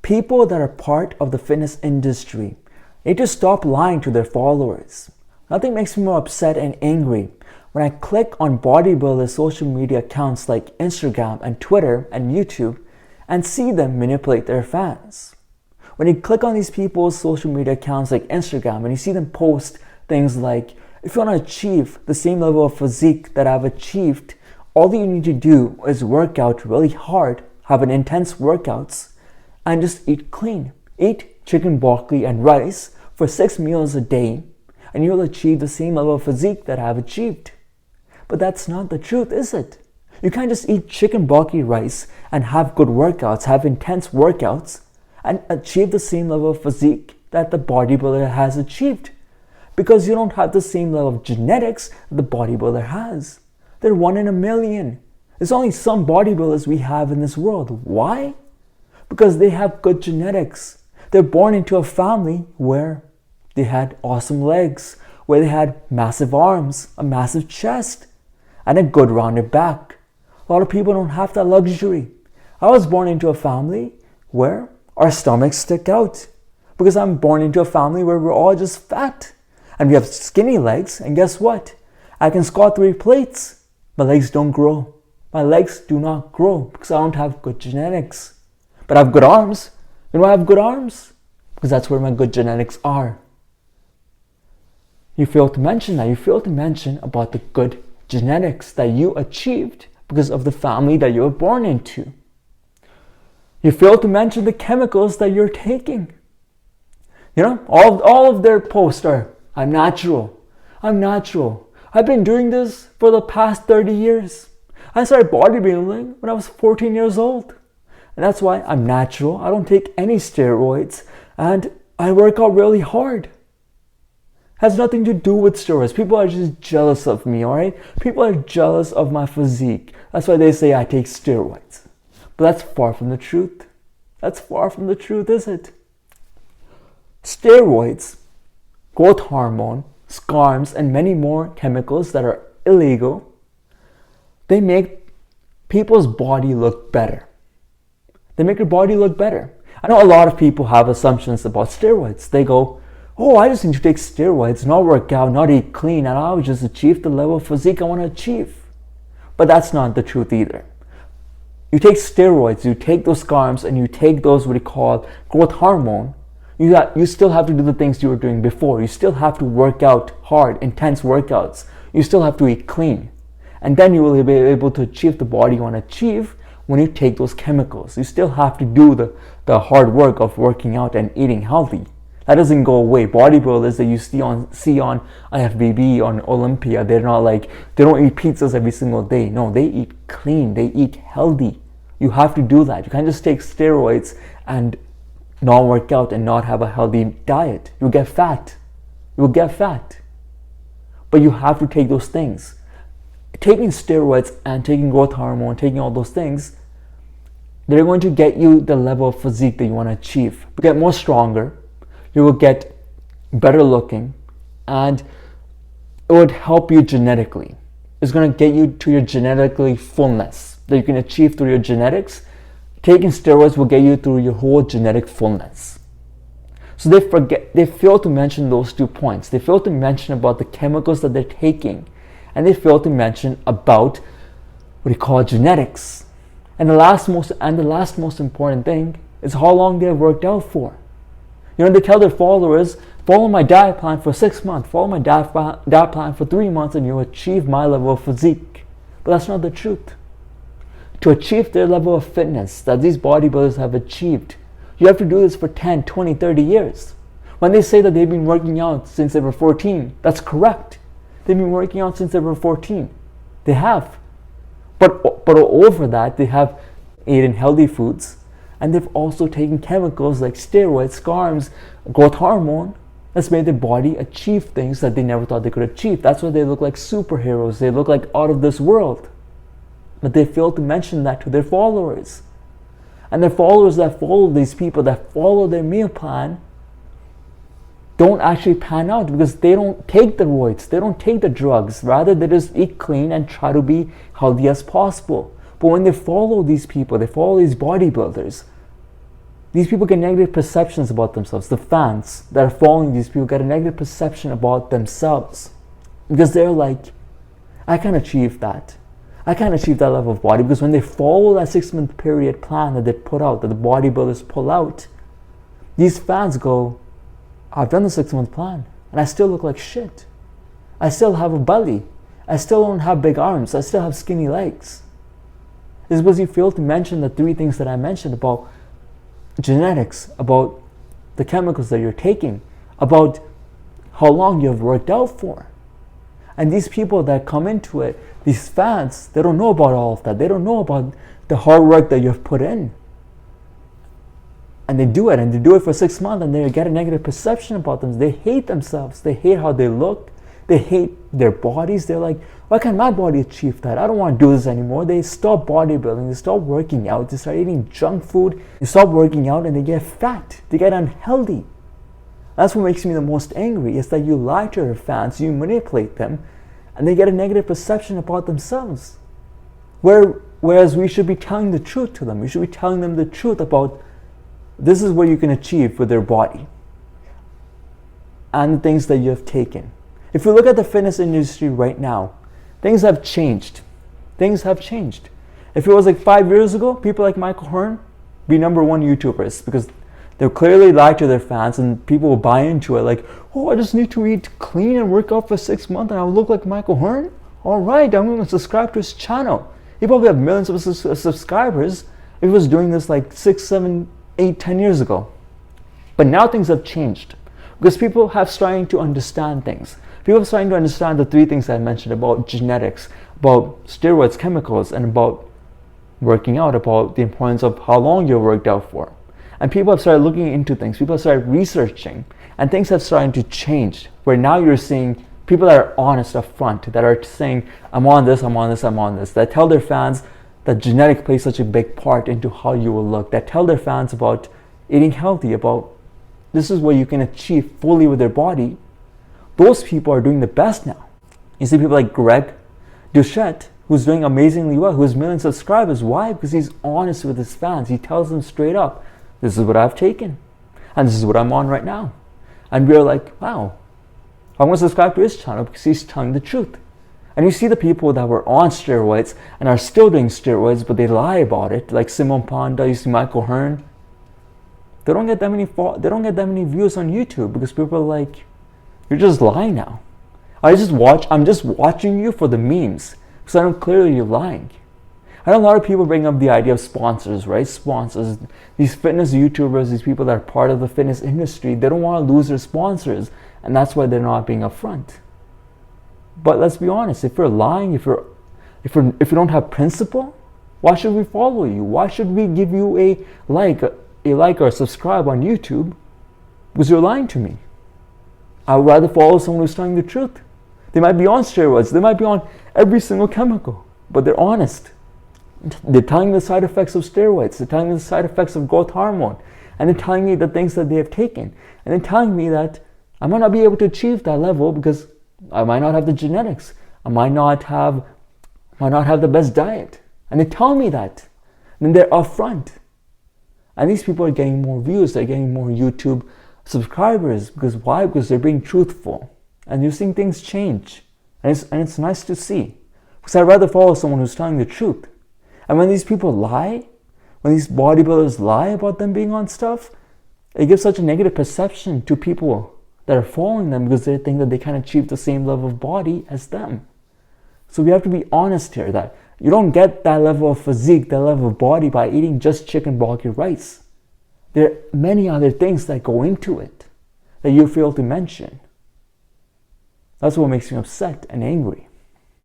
People that are part of the fitness industry need to stop lying to their followers. Nothing makes me more upset and angry when I click on bodybuilders' social media accounts like Instagram and Twitter and YouTube and see them manipulate their fans. When you click on these people's social media accounts like Instagram and you see them post things like, if you want to achieve the same level of physique that I've achieved, all that you need to do is work out really hard, have an intense workouts, and just eat clean. Eat chicken, broccoli, and rice for 6 meals a day, and you'll achieve the same level of physique that I've achieved. But that's not the truth, is it? You can't just eat chicken, broccoli, rice, and have good workouts, have intense workouts, and achieve the same level of physique that the bodybuilder has achieved. Because you don't have the same level of genetics that the bodybuilder has. They're 1 in a million. There's only some bodybuilders we have in this world. Why? Because they have good genetics. They're born into a family where they had awesome legs, where they had massive arms, a massive chest, and a good rounded back. A lot of people don't have that luxury. I was born into a family where our stomachs stick out, because I'm born into a family where we're all just fat and we have skinny legs. And guess what? I can squat 3 plates. My legs don't grow. My legs do not grow because I don't have good genetics. But I have good arms. You know why I have good arms? Because that's where my good genetics are. You fail to mention that. You fail to mention about the good genetics that you achieved because of the family that you were born into. You fail to mention the chemicals that you're taking. You know, all of their posts are, I'm natural. I'm natural. I've been doing this for the past 30 years. I started bodybuilding when I was 14 years old. And that's why I'm natural. I don't take any steroids. And I work out really hard. It has nothing to do with steroids. People are just jealous of me, alright? People are jealous of my physique. That's why they say I take steroids. But that's far from the truth. That's far from the truth, is it? Steroids, growth hormone, SCARMs, and many more chemicals that are illegal, they make people's body look better. They make your body look better. I know a lot of people have assumptions about steroids. They go, oh, I just need to take steroids, not work out, not eat clean, and I'll just achieve the level of physique I want to achieve. But that's not the truth either. You take steroids, you take those SCARMs, and you take those what you call growth hormone, you still have to do the things you were doing before. You still have to work out hard, intense workouts. You still have to eat clean. And then you will be able to achieve the body you want to achieve when you take those chemicals. You still have to do the hard work of working out and eating healthy. That doesn't go away. Bodybuilders that you see on IFBB, on Olympia, they're not like, they don't eat pizzas every single day. No, they eat clean. They eat healthy. You have to do that. You can't just take steroids and not work out and not have a healthy diet. You'll get fat. You'll get fat. But you have to take those things. Taking steroids and taking growth hormone, taking all those things, they're going to get you the level of physique that you want to achieve. You get more stronger, you will get better looking, and it would help you genetically. It's going to get you to your genetically fullness that you can achieve through your genetics. Taking steroids will get you through your whole genetic fullness. So they fail to mention those 2 points. They fail to mention about the chemicals that they're taking, and they fail to mention about what you call genetics. And the last most important thing is how long they have worked out for. You know, they tell their followers, follow my diet plan for 6 months, follow my diet plan for 3 months, and you'll achieve my level of physique. But that's not the truth. To achieve their level of fitness that these bodybuilders have achieved, you have to do this for 10, 20, 30 years. When they say that they've been working out since they were 14, that's correct. They've been working out since they were 14. They have. But over that, they have eaten healthy foods, and they've also taken chemicals like steroids, SCARMs, growth hormone, that's made their body achieve things that they never thought they could achieve. That's why they look like superheroes. They look like out of this world. But they fail to mention that to their followers. And their followers that follow these people, that follow their meal plan, don't actually pan out because they don't take the roids, they don't take the drugs. Rather, they just eat clean and try to be healthy as possible. But when they follow these people, they follow these bodybuilders, These people get negative perceptions about themselves. The fans that are following these people get a negative perception about themselves because they're like, I can't achieve that. I can't achieve that level of body, because when they follow that 6-month period plan that they put out, that the bodybuilders pull out, these fans go, I've done the 6-month plan and I still look like shit. I still have a belly. I still don't have big arms. I still have skinny legs. It's because you fail to mention the 3 things that I mentioned about genetics, about the chemicals that you're taking, about how long you have worked out for. And these people that come into it, these fans, they don't know about all of that. They don't know about the hard work that you have put in. And they do it, and they do it for 6 months, and they get a negative perception about them. They hate themselves. They hate how they look. They hate their bodies. They're like, why can't my body achieve that? I don't want to do this anymore. They stop bodybuilding. They stop working out. They start eating junk food. They stop working out, and they get fat. They get unhealthy. That's what makes me the most angry, is that you lie to your fans, you manipulate them, and they get a negative perception about themselves. Whereas we should be telling the truth to them. We should be telling them the truth about this is what you can achieve with their body and the things that you have taken. If you look at the fitness industry right now, things have changed. Things have changed. If it was like 5 years ago, people like Michael Hearn be #1 YouTubers, because they'll clearly lie to their fans and people will buy into it like, oh, I just need to eat clean and work out for 6 months and I'll look like Michael Hearn? All right, I'm going to subscribe to his channel. He probably have millions of subscribers if he was doing this like 6, 7, 8, 10 years ago. But now things have changed because people have starting to understand things. People are starting to understand the 3 things I mentioned about genetics, about steroids, chemicals, and about working out, about the importance of how long you've worked out for. And people have started looking into things. People have started researching, and things have started to change, where now you're seeing people that are honest up front, that are saying, I'm on this, I'm on this, I'm on this, that tell their fans that genetic plays such a big part into how you will look, that tell their fans about eating healthy, about this is what you can achieve fully with their body. Those people are doing the best now. You see people like Greg Duchette, who's doing amazingly well, who has millions of subscribers. Why? Because he's honest with his fans. He tells them straight up, this is what I've taken, and this is what I'm on right now. And we're like, wow, I'm going to subscribe to his channel because he's telling the truth. And you see the people that were on steroids and are still doing steroids, but they lie about it, like Simon Panda, you see Michael Hearn. They don't get that many views on YouTube because people are like, you're just lying now. I'm just watching you for the memes because I know clearly you're lying. I know a lot of people bring up the idea of sponsors, right? Sponsors, these fitness YouTubers, these people that are part of the fitness industry, they don't want to lose their sponsors, and that's why they're not being upfront. But let's be honest, if you're lying, if you don't have principle, why should we follow you? Why should we give you a like or subscribe on YouTube? Because you're lying to me. I would rather follow someone who's telling the truth. They might be on steroids, they might be on every single chemical, but they're honest. They're telling me the side effects of steroids, they're telling me the side effects of growth hormone, and they're telling me the things that they have taken, and they're telling me that I might not be able to achieve that level because I might not have the genetics, I might not have the best diet, and they tell me that, and then they're upfront. And these people are getting more views, they're getting more YouTube subscribers. Because why? Because they're being truthful, and you're seeing things change, and it's nice to see. Because I'd rather follow someone who's telling the truth. And when these people lie, when these bodybuilders lie about them being on stuff, it gives such a negative perception to people that are following them because they think that they can achieve the same level of body as them. So we have to be honest here that you don't get that level of physique, that level of body by eating just chicken, broccoli, rice. There are many other things that go into it that you fail to mention. That's what makes me upset and angry.